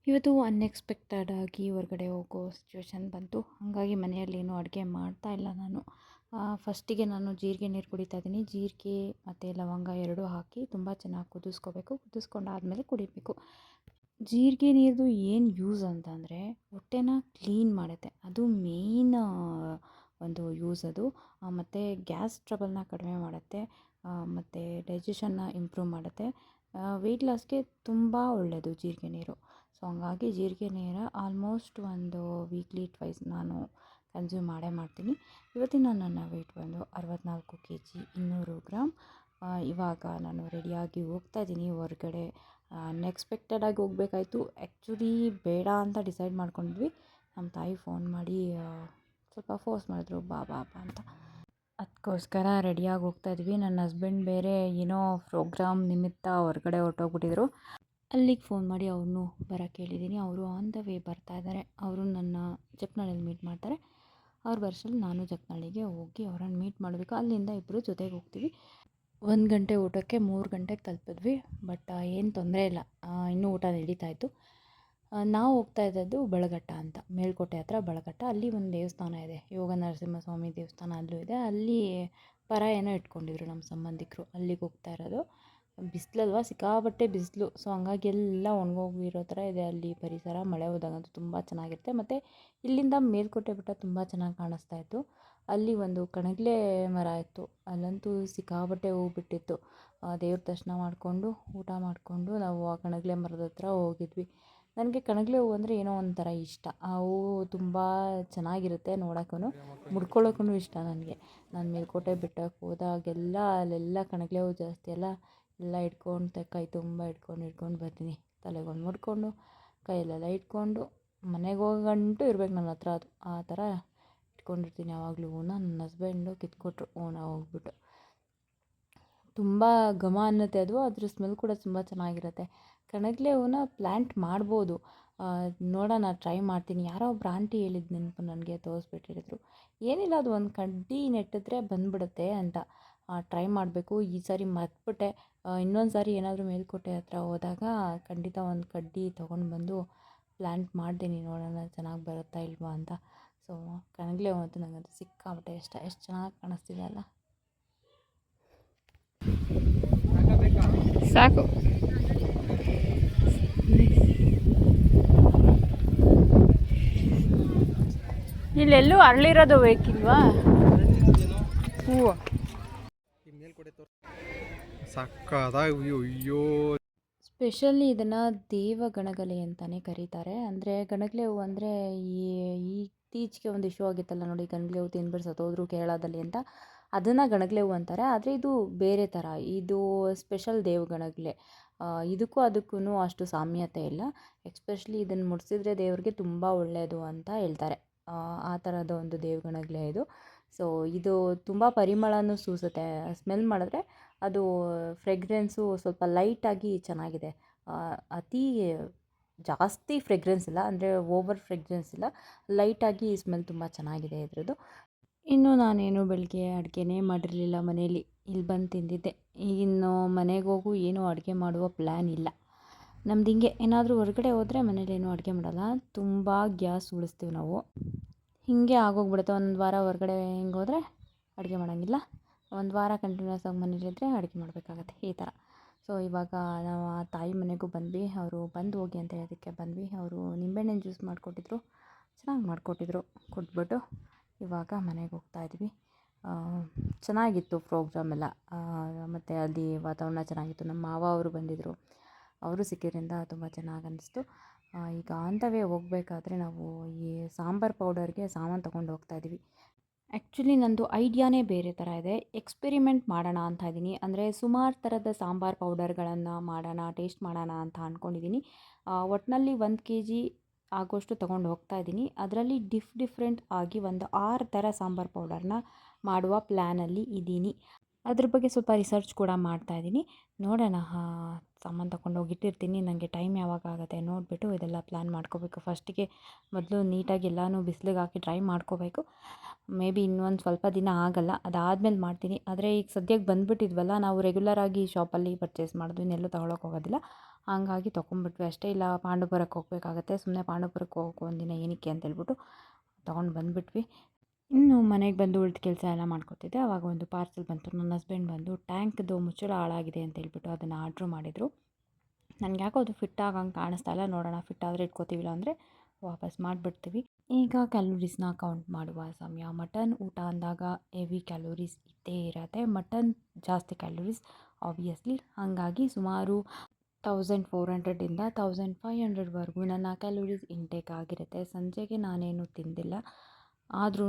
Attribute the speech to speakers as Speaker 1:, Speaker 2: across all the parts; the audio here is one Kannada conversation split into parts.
Speaker 1: ಇವತ್ತು ಅನ್ಎಕ್ಸ್ಪೆಕ್ಟೆಡ್ ಆಗಿ ಹೊರಗಡೆ ಹೋಗೋ ಸಿಚುವೇಶನ್ ಬಂತು. ಹಾಗಾಗಿ ಮನೆಯಲ್ಲಿ ಏನೂ ಅಡುಗೆ ಮಾಡ್ತಾ ಇಲ್ಲ ನಾನು. ಫಸ್ಟಿಗೆ ನಾನು ಜೀರಿಗೆ ನೀರು ಕುಡಿತಾ ಇದ್ದೀನಿ. ಜೀರಿಗೆ ಮತ್ತು ಲವಂಗ ಎರಡೂ ಹಾಕಿ ತುಂಬ ಚೆನ್ನಾಗಿ ಕುದಿಸ್ಕೋಬೇಕು. ಕುದಿಸ್ಕೊಂಡಾದಮೇಲೆ ಕುಡಿಬೇಕು. ಜೀರಿಗೆ ನೀರದು ಏನು ಯೂಸ್ ಅಂತಂದರೆ ಹೊಟ್ಟೆನ ಕ್ಲೀನ್ ಮಾಡುತ್ತೆ. ಅದು ಮೇಯ್ನ್ ಒಂದು ಯೂಸ್ ಅದು. ಮತ್ತು ಗ್ಯಾಸ್ ಟ್ರಬಲ್ನ ಕಡಿಮೆ ಮಾಡುತ್ತೆ, ಮತ್ತು ಡೈಜೆಷನ್ನ ಇಂಪ್ರೂವ್ ಮಾಡುತ್ತೆ. ವೆಯ್ಟ್ ಲಾಸ್ಗೆ ತುಂಬ ಒಳ್ಳೆಯದು ಜೀರಿಗೆ ನೀರು. ಸೊ ಹಂಗಾಗಿ ಜೀರಿಗೆ ನೀರು ಆಲ್ಮೋಸ್ಟ್ ಒಂದು ವೀಕ್ಲಿ ಟ್ವೈಸ್ ನಾನು ಕನ್ಸ್ಯೂಮ್ ಮಾಡ್ತೀನಿ. ಇವತ್ತಿನ ನನ್ನ ವೆಯ್ಟ್ ಬಂದು 64 kg 200 ಗ್ರಾಮ್. ಇವಾಗ ನಾನು ರೆಡಿಯಾಗಿ ಹೋಗ್ತಾ ಇದ್ದೀನಿ ಹೊರಗಡೆ. ಅನ್ಎಕ್ಸ್ಪೆಕ್ಟೆಡಾಗಿ ಹೋಗಬೇಕಾಯ್ತು. ಆ್ಯಕ್ಚುಲಿ ಬೇಡ ಅಂತ ಡಿಸೈಡ್ ಮಾಡ್ಕೊಂಡ್ವಿ. ನಮ್ಮ ತಾಯಿ ಫೋನ್ ಮಾಡಿ ಸ್ವಲ್ಪ ಫೋರ್ಸ್ ಮಾಡಿದ್ರು, ಬಾ ಬಾ ಬಾ ಅಂತ. ಅದಕ್ಕೋಸ್ಕರ ರೆಡಿಯಾಗಿ ಹೋಗ್ತಾ ಇದ್ವಿ. ನನ್ನ ಹಸ್ಬೆಂಡ್ ಬೇರೆ ಏನೋ ಪ್ರೋಗ್ರಾಮ್ ನಿಮಿತ್ತ ಹೊರಗಡೆ ಹೊರಟೋಗ್ಬಿಟ್ಟಿದ್ರು. ಅಲ್ಲಿಗೆ ಫೋನ್ ಮಾಡಿ ಅವ್ರನ್ನೂ ಬರೋಕ್ಕೆ ಹೇಳಿದ್ದೀನಿ. ಅವರು ಆನ್ ದ ವೇ ಬರ್ತಾ ಇದ್ದಾರೆ. ಅವರು ನನ್ನ ಜಕ್ನಳ್ಳಿಯಲ್ಲಿ ಮೀಟ್ ಮಾಡ್ತಾರೆ. ಅವ್ರು ಬರ್ಸಲ್ಲಿ ನಾನು ಜಕ್ನಳ್ಳಿಗೆ ಹೋಗಿ ಅವ್ರನ್ನ ಮೀಟ್ ಮಾಡಬೇಕು. ಅಲ್ಲಿಂದ ಇಬ್ಬರು ಜೊತೆಗೆ ಹೋಗ್ತೀವಿ. 1 ಗಂಟೆ ಊಟಕ್ಕೆ 3 ಗಂಟೆಗೆ ತಲುಪಿದ್ವಿ. ಬಟ್ ಏನು ತೊಂದರೆ ಇಲ್ಲ, ಇನ್ನೂ ಊಟ ನಡೀತಾಯಿತ್ತು. ನಾವು ಹೋಗ್ತಾ ಇದ್ದದ್ದು ಬಳಘಟ್ಟ ಅಂತ, ಮೇಲ್ಕೋಟೆ ಹತ್ರ ಬಳಘಟ್ಟ. ಅಲ್ಲಿ ಒಂದು ದೇವಸ್ಥಾನ ಇದೆ, ಯೋಗ ನರಸಿಂಹಸ್ವಾಮಿ ದೇವಸ್ಥಾನ ಅಲ್ಲೂ ಇದೆ. ಅಲ್ಲಿ ಪರ ಏನೋ ಇಟ್ಕೊಂಡಿದ್ರು ನಮ್ಮ ಸಂಬಂಧಿಕರು, ಅಲ್ಲಿಗೆ ಹೋಗ್ತಾ ಇರೋದು. ಬಿಸಿಲಲ್ವ, ಸಿಕ್ಕಾಪಟ್ಟೆ ಬಿಸಿಲು. ಸೊ ಹಂಗಾಗಿ ಎಲ್ಲ ಒಣಗೋಗಿರೋ ಥರ ಇದೆ ಅಲ್ಲಿ ಪರಿಸರ. ಮಳೆ ಹೋದಾಗಂತೂ ತುಂಬ ಚೆನ್ನಾಗಿರುತ್ತೆ. ಮತ್ತು ಇಲ್ಲಿಂದ ಮೇಲ್ಕೋಟೆ ಬೆಟ್ಟ ತುಂಬ ಚೆನ್ನಾಗಿ ಕಾಣಿಸ್ತಾ ಇತ್ತು. ಅಲ್ಲಿ ಒಂದು ಕಣಗಿಲೆ ಮರ ಇತ್ತು, ಅಲ್ಲಂತೂ ಸಿಕ್ಕಾಪಟ್ಟೆ ಹೂ ಬಿಟ್ಟಿತ್ತು. ದೇವ್ರ ದರ್ಶನ ಮಾಡಿಕೊಂಡು ಊಟ ಮಾಡಿಕೊಂಡು ನಾವು ಆ ಕಣಗಿಲೆ ಮರದ ಹತ್ರ ಹೋಗಿದ್ವಿ. ನನಗೆ ಕಣಗಿಲೆ ಹೂವು ಅಂದರೆ ಏನೋ ಒಂಥರ ಇಷ್ಟ. ಆ ಹೂವು ತುಂಬ ಚೆನ್ನಾಗಿರುತ್ತೆ ನೋಡೋಕ್ಕೂ, ಮುಡ್ಕೊಳ್ಳೋಕ್ಕೂ ಇಷ್ಟ ನನಗೆ. ನಾನು ಮೇಲ್ಕೋಟೆ ಬೆಟ್ಟಕ್ಕೆ ಹೋದಾಗೆಲ್ಲ ಅಲ್ಲೆಲ್ಲ ಕಣಗಿಲೆ ಹೂವು ಜಾಸ್ತಿ ಅಲ್ಲ, ಎಲ್ಲ ಇಟ್ಕೊಂಡು ಕೈ ತುಂಬ ಇಟ್ಕೊಂಡು ಬರ್ತೀನಿ. ತಲೆಗೊಂದು ಮುಡ್ಕೊಂಡು ಕೈಯಲ್ಲೆಲ್ಲ ಇಟ್ಕೊಂಡು ಮನೆಗೆ ಹೋಗಂಟು ಇರ್ಬೇಕು ನನ್ನ ಹತ್ರ. ಅದು ಆ ಥರ ಇಟ್ಕೊಂಡಿರ್ತೀನಿ ಯಾವಾಗಲೂ ಹೂವನ್ನ. ನನ್ನ ಹಸ್ಬೆಂಡು ಕಿತ್ಕೊಟ್ರು ಹೂವನ್ನ ಹೋಗ್ಬಿಟ್ಟು. ತುಂಬ ಘಮ ಅನ್ನತ್ತೆ ಅದು, ಅದ್ರ ಸ್ಮೆಲ್ ಕೂಡ ತುಂಬ ಚೆನ್ನಾಗಿರುತ್ತೆ. ಕಣಗಿಲೆ ಹೂವನ್ನ ಪ್ಲ್ಯಾಂಟ್ ಮಾಡ್ಬೋದು, ನೋಡೋಣ, ಟ್ರೈ ಮಾಡ್ತೀನಿ. ಯಾರೋ ಒಬ್ರು ಆಂಟಿ ಹೇಳಿದ ನೆನಪು ನನಗೆ, ತೋರಿಸ್ಬಿಟ್ಟಿದ್ರು. ಏನಿಲ್ಲ, ಅದು ಒಂದು ಕಡ್ಡಿ ನೆಟ್ಟಿದ್ರೆ ಬಂದುಬಿಡುತ್ತೆ ಅಂತ. ಟ್ರೈ ಮಾಡಬೇಕು. ಈ ಸಾರಿ ಮರ್ತ್ಬಿಟ್ಟೆ. ಇನ್ನೊಂದು ಸಾರಿ ಏನಾದರೂ ಮೇಲ್ಕೋಟೆ ಹತ್ರ ಹೋದಾಗ ಖಂಡಿತ ಒಂದು ಕಡ್ಡಿ ತೊಗೊಂಡು ಬಂದು ಪ್ಲ್ಯಾಂಟ್ ಮಾಡ್ತೀನಿ, ನೋಡೋಣ ಚೆನ್ನಾಗಿ ಬರುತ್ತಾ ಇಲ್ವಾ ಅಂತ. ಸೊ ಕಣಗಿಲೆ ಹೂವು ಅಂತೂ ನನಗಂತೂ ಸಿಕ್ಕಾಪಟ್ಟೆ ಇಷ್ಟ. ಎಷ್ಟು ಚೆನ್ನಾಗಿ ಕಾಣಿಸ್ತಿದೆ ಅಲ್ಲ. ಸಾಕು. ಇಲ್ಲೆಲ್ಲೂ ಅರಳಿರೋದು ಬೇಕಿಲ್ವಾ ಹೂವು?
Speaker 2: ಅಯ್ಯೋ,
Speaker 1: ಸ್ಪೆಷಲಿ ಇದನ್ನು ದೇವಗಣಗಲೆ ಅಂತಲೇ ಕರೀತಾರೆ. ಅಂದರೆ ಗಣಗಲೆ ಹೂವು ಅಂದರೆ ಇತ್ತೀಚೆಗೆ ಒಂದು ಇಶ್ಯೂ ಆಗಿತ್ತಲ್ಲ ನೋಡಿ, ಗಣಗಲೆ ಹೂವು ತಿಂದ್ಬಿಟ್ಟು ಸತ್ತೋದ್ರು ಕೇರಳದಲ್ಲಿ ಅಂತ. ಅದನ್ನು ಗಣಗಲೆ ಹೂವು ಅಂತಾರೆ. ಆದರೆ ಇದು ಬೇರೆ ಥರ, ಇದು ಸ್ಪೆಷಲ್ ದೇವಗಣಗಲೆ. ಇದಕ್ಕೂ ಅದಕ್ಕೂ ಅಷ್ಟು ಸಾಮ್ಯತೆ ಇಲ್ಲ. ಎಕ್ಸ್ಪೆಷಲಿ ಇದನ್ನು ಮುಡಿಸಿದ್ರೆ ದೇವ್ರಿಗೆ ತುಂಬ ಒಳ್ಳೆಯದು ಅಂತ ಹೇಳ್ತಾರೆ. ಆ ಥರದ ಒಂದು ದೇವಗಣಗಲೆ ಇದು. ಸೊ ಇದು ತುಂಬ ಪರಿಮಳನೂ ಸೂಸುತ್ತೆ. ಸ್ಮೆಲ್ ಮಾಡಿದ್ರೆ ಅದು ಫ್ರೆಗ್ರೆನ್ಸು ಸ್ವಲ್ಪ ಲೈಟಾಗಿ ಚೆನ್ನಾಗಿದೆ. ಅತಿ ಜಾಸ್ತಿ ಫ್ರೆಗ್ರೆನ್ಸ್ ಇಲ್ಲ, ಅಂದರೆ ಓವರ್ ಫ್ರೆಗ್ರೆನ್ಸ್ ಇಲ್ಲ, ಲೈಟಾಗಿ ಸ್ಮೆಲ್ ತುಂಬ ಚೆನ್ನಾಗಿದೆ ಇದ್ರದ್ದು. ಇನ್ನು ನಾನೇನು ಬೆಳಗ್ಗೆ ಅಡುಗೆನೇ ಮಾಡಿರಲಿಲ್ಲ ಮನೇಲಿ, ಇಲ್ಲಿ ಬಂದು ತಿಂದಿದ್ದೆ. ಇನ್ನು ಮನೆಗೆ ಹೋಗು ಏನೂ ಅಡುಗೆ ಮಾಡುವ ಪ್ಲ್ಯಾನ್ ಇಲ್ಲ ನಮ್ದು. ಹಿಂಗೆ ಏನಾದರೂ ಹೊರಗಡೆ ಹೋದರೆ ಮನೇಲೇನೂ ಅಡುಗೆ ಮಾಡೋಲ್ಲ, ತುಂಬ ಗ್ಯಾಸ್ ಉಳಿಸ್ತೀವಿ ನಾವು. ಹೀಗೆ ಆಗೋಗ್ಬಿಡುತ್ತೆ. ಒಂದು ವಾರ ಹೊರಗಡೆ ಹಿಂಗೆ ಹೋದರೆ ಅಡುಗೆ ಮಾಡೋಂಗಿಲ್ಲ, ಒಂದು ವಾರ ಕಂಟಿನ್ಯೂಸ್ ಆಗಿ ಮನೇಲಿದ್ದರೆ ಅಡುಗೆ ಮಾಡಬೇಕಾಗತ್ತೆ, ಈ ಥರ. ಸೊ ಇವಾಗ ನಾವು ಆ ತಾಯಿ ಮನೆಗೂ ಬಂದ್ವಿ. ಅವರು ಬಂದು ಹೋಗಿ ಅಂತ ಹೇಳೋದಕ್ಕೆ ಬಂದ್ವಿ. ಅವರು ನಿಂಬೆಹಣ್ಣಿನ ಜ್ಯೂಸ್ ಮಾಡಿಕೊಟ್ಟಿದ್ರು, ಚೆನ್ನಾಗಿ ಮಾಡಿಕೊಟ್ಟಿದ್ರು. ಕುಡಿದ್ಬಿಟ್ಟು ಇವಾಗ ಮನೆಗೆ ಹೋಗ್ತಾಯಿದ್ವಿ. ಚೆನ್ನಾಗಿತ್ತು ಪ್ರೋಗ್ರಾಮ್ ಎಲ್ಲ, ಮತ್ತು ಅಲ್ಲಿ ವಾತಾವರಣ ಚೆನ್ನಾಗಿತ್ತು. ನಮ್ಮ ಮಾವ ಅವರು ಬಂದಿದ್ದರು, ಅವರು ಸಿಕ್ಕಿದ್ರಿಂದ ತುಂಬ ಚೆನ್ನಾಗಿ ಅನ್ನಿಸ್ತು. ಈಗ ಆನ್ ದ ವೇ ಹೋಗಬೇಕಾದ್ರೆ ನಾವು ಈ ಸಾಂಬಾರು ಪೌಡರ್ಗೆ ಸಾಮಾನು ತೊಗೊಂಡು ಹೋಗ್ತಾಯಿದ್ವಿ. ಆ್ಯಕ್ಚುಲಿ ನಂದು ಐಡಿಯಾನೇ ಬೇರೆ ಥರ ಇದೆ. ಎಕ್ಸ್ಪೆರಿಮೆಂಟ್ ಮಾಡೋಣ ಅಂತ ಇದ್ದೀನಿ. ಅಂದರೆ ಸುಮಾರು ಥರದ ಸಾಂಬಾರು ಪೌಡರ್ಗಳನ್ನು ಮಾಡೋಣ, ಟೇಸ್ಟ್ ಮಾಡೋಣ ಅಂತ ಅಂದ್ಕೊಂಡಿದ್ದೀನಿ. ಒಟ್ಟಿನಲ್ಲಿ 1 kg ಆಗೋಷ್ಟು ತೊಗೊಂಡು ಹೋಗ್ತಾ ಇದ್ದೀನಿ. ಅದರಲ್ಲಿ ಡಿಫ್ರೆಂಟ್ ಆಗಿ ಒಂದು 6 ಥರ ಸಾಂಬಾರು ಪೌಡರ್ನ ಮಾಡುವ ಪ್ಲ್ಯಾನಲ್ಲಿ ಇದ್ದೀನಿ. ಅದ್ರ ಬಗ್ಗೆ ಸ್ವಲ್ಪ ರಿಸರ್ಚ್ ಕೂಡ ಮಾಡ್ತಾಯಿದ್ದೀನಿ. ನೋಡೋಣ, ಸಾಮಾನು ತೊಗೊಂಡೋಗಿ ಇಟ್ಟಿರ್ತೀನಿ. ನನಗೆ ಟೈಮ್ ಯಾವಾಗ ಆಗುತ್ತೆ ನೋಡಿಬಿಟ್ಟು ಇದೆಲ್ಲ ಪ್ಲ್ಯಾನ್ ಮಾಡ್ಕೋಬೇಕು. ಫಸ್ಟಿಗೆ ಮೊದಲು ನೀಟಾಗಿ ಎಲ್ಲನೂ ಬಿಸಿಲಿಗೆ ಹಾಕಿ ಡ್ರೈ ಮಾಡ್ಕೋಬೇಕು. ಮೇ ಬಿ ಇನ್ನೊಂದು ಸ್ವಲ್ಪ ದಿನ ಆಗೋಲ್ಲ, ಅದಾದಮೇಲೆ ಮಾಡ್ತೀನಿ. ಆದರೆ ಈಗ ಸದ್ಯಕ್ಕೆ ಬಂದುಬಿಟ್ಟಿದ್ವಲ್ಲ, ನಾವು ರೆಗ್ಯುಲರಾಗಿ ಶಾಪಲ್ಲಿ ಪರ್ಚೇಸ್ ಮಾಡೋದು, ಇನ್ನೆಲ್ಲೂ ತೊಗೊಳಕ್ಕೆ ಹೋಗೋದಿಲ್ಲ. ಹಂಗಾಗಿ ತೊಗೊಂಡ್ಬಿಟ್ವಿ ಅಷ್ಟೇ. ಇಲ್ಲ ಪಾಂಡವಪುರಕ್ಕೆ ಹೋಗಬೇಕಾಗತ್ತೆ, ಸುಮ್ಮನೆ ಪಾಂಡವಪುರಕ್ಕೆ ಹೋಗಕ್ಕೆ ಒಂದಿನ ಏನಕ್ಕೆ ಅಂತೇಳ್ಬಿಟ್ಟು ತೊಗೊಂಡು ಬಂದುಬಿಟ್ವಿ. ಇನ್ನು ಮನೆಗೆ ಬಂದು ಉಳಿದ ಕೆಲಸ ಎಲ್ಲ ಮಾಡ್ಕೊತಿದ್ದೆ. ಆವಾಗ ಒಂದು ಪಾರ್ಸೆಲ್ ಬಂತು. ನನ್ನ ಹಸ್ಬೆಂಡ್ ಬಂದು ಟ್ಯಾಂಕ್ದು ಮುಚ್ಚಳ ಹಾಳಾಗಿದೆ ಅಂತ ಹೇಳ್ಬಿಟ್ಟು ಅದನ್ನು ಆರ್ಡ್ರ್ ಮಾಡಿದರು. ನನಗೆ ಯಾಕೋ ಅದು ಫಿಟ್ ಆಗಂಗೆ ಕಾಣಿಸ್ತಾ ಇಲ್ಲ. ನೋಡೋಣ, ಫಿಟ್ ಆದರೆ ಇಟ್ಕೋತೀವಿ, ಅಂದರೆ ವಾಪಸ್ ಮಾಡಿಬಿಡ್ತೀವಿ. ಈಗ ಕ್ಯಾಲೋರೀಸ್ನ ಕೌಂಟ್ ಮಾಡುವ ಸಮಯ. ಮಟನ್ ಊಟ ಅಂದಾಗ ಹೆವಿ ಕ್ಯಾಲೋರೀಸ್ ಇದ್ದೇ ಇರುತ್ತೆ. ಮಟನ್ ಜಾಸ್ತಿ ಕ್ಯಾಲೋರೀಸ್ ಆಬ್ವಿಯಸ್ಲಿ. ಹಾಗಾಗಿ ಸುಮಾರು 1400ಇಂದ 1500ವರೆಗೂ ನನ್ನ ಕ್ಯಾಲೋರೀಸ್ ಇಂಟೇಕ್ ಆಗಿರುತ್ತೆ. ಸಂಜೆಗೆ ನಾನೇನು ತಿಂದಿಲ್ಲ, ಆದ್ರೂ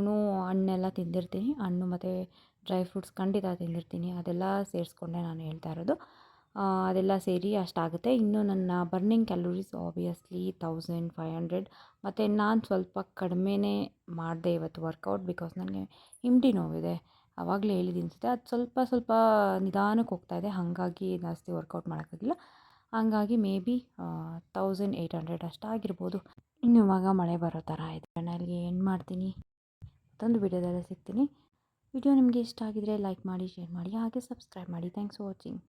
Speaker 1: ಹಣ್ಣೆಲ್ಲ ತಿಂದಿರ್ತೀನಿ. ಹಣ್ಣು ಮತ್ತು ಡ್ರೈ ಫ್ರೂಟ್ಸ್ ಖಂಡಿತ ತಿಂದಿರ್ತೀನಿ. ಅದೆಲ್ಲ ಸೇರಿಸ್ಕೊಂಡೆ ನಾನು ಹೇಳ್ತಾ ಇರೋದು. ಅದೆಲ್ಲ ಸೇರಿ ಅಷ್ಟಾಗುತ್ತೆ. ಇನ್ನು ನನ್ನ ಬರ್ನಿಂಗ್ ಕ್ಯಾಲೋರೀಸ್ ಆಬ್ವಿಯಸ್ಲಿ 1500. ಮತ್ತು ನಾನು ಸ್ವಲ್ಪ ಕಡಿಮೆನೇ ಮಾಡಿದೆ ಇವತ್ತು ವರ್ಕೌಟ್, ಬಿಕಾಸ್ ನನಗೆ ಹಿಂಡಿ ನೋವಿದೆ. ಆವಾಗಲೇ ಹೇಳಿದ್ದೀನಿ ಅನಿಸುತ್ತೆ. ಅದು ಸ್ವಲ್ಪ ಸ್ವಲ್ಪ ನಿಧಾನಕ್ಕೆ ಹೋಗ್ತಾಯಿದೆ, ಹಾಗಾಗಿ ಜಾಸ್ತಿ ವರ್ಕೌಟ್ ಮಾಡೋಕ್ಕಾಗಿಲ್ಲ. ಹಾಗಾಗಿ ಮೇ ಬಿ 1800 ಅಷ್ಟಾಗಿರ್ಬೋದು. ಇನ್ನು ಇವಾಗ ಮಳೆ ಬರೋ ಥರ ಇದೆ. ಅಲ್ಲಿಗೆ ಎಂಡ್ ಮಾಡ್ತೀನಿ. ಮತ್ತೊಂದು ವಿಡಿಯೋದಲ್ಲಿ ಸಿಗ್ತೀನಿ. ವಿಡಿಯೋ ನಿಮಗೆ ಇಷ್ಟ ಆಗಿದರೆ ಲೈಕ್ ಮಾಡಿ, ಶೇರ್ ಮಾಡಿ, ಹಾಗೆ ಸಬ್ಸ್ಕ್ರೈಬ್ ಮಾಡಿ. Thanks for watching.